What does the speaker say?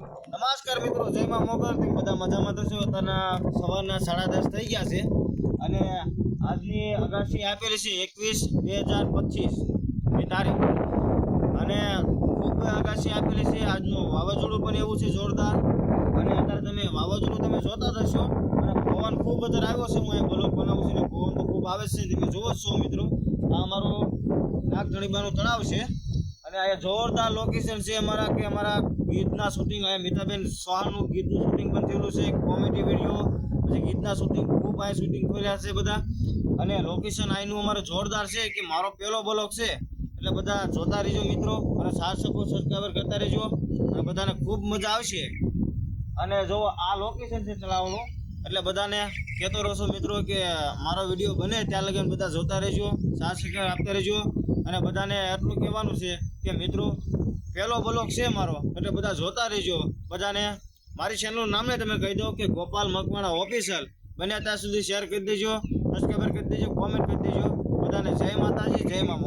નમસ્કાર મિત્રો, જય માં મોગલ. તમે બધા મજામાં તો છો? અત્યારના સવારના 10:30 થઈ ગયા છે અને આજની અગાસી આપેલી છે 21/2025 ની તારીખ. અને ખૂબ અગાસી આપેલી છે. આજનું વાવાઝોડું પણ એવું છે જોરદાર. અને અત્યારે તમે વાવાઝોડું તમે જોતા જશો અને પવન ખૂબ અત્યારે આવ્યો છે. હું અહીં બ્લોગ બનાવું છું અને પવન તો ખૂબ આવે છે. તમે જોવો છો મિત્રો, આ અમારું નાગધણીબાનું તળાવ છે અને અહીંયા જોરદાર લોકેશન છે અમારા ગીતના શૂટિંગ. અહીંયા મીતાબેન સોહાનું ગીતનું શૂટિંગ પણ થયેલું છે, કોમેડી વિડીયો, પછી ગીતના શૂટિંગ ખૂબ અહીંયા શૂટિંગ થયેલા છે બધા. અને લોકેશન અહીંનું અમારે જોરદાર છે કે મારો પહેલો બ્લોગ છે એટલે બધા જોતા રહેજો મિત્રો અને સાથ સપોર્ટ સબસ્ક્રાઈબર કરતા રહેજો અને બધાને ખૂબ મજા આવશે. અને જો આ લોકેશન છે તળાવનું એટલે બધાને કહેતો રહેશો મિત્રો કે મારો વિડીયો બને ત્યાં લગીને બધા જોતા રહેજો, સાથ સહકાર આપતા રહેજો. અને બધાને એટલું કહેવાનું છે કે મિત્રો પહેલો બ્લોગ છે મારો એટલે બધા જોતા રહેજો. બધાને મારી ચેનલનું નામ ને તમે કહી દો કે ગોપાલ મકવાણા ઓફિશિયલ. બને ત્યાં સુધી શેર કરી દેજો, સબસ્ક્રાઈબર કરી દેજો, કોમેન્ટ કરી દેજો. બધાને જય માતાજી, જય મા મોગલ.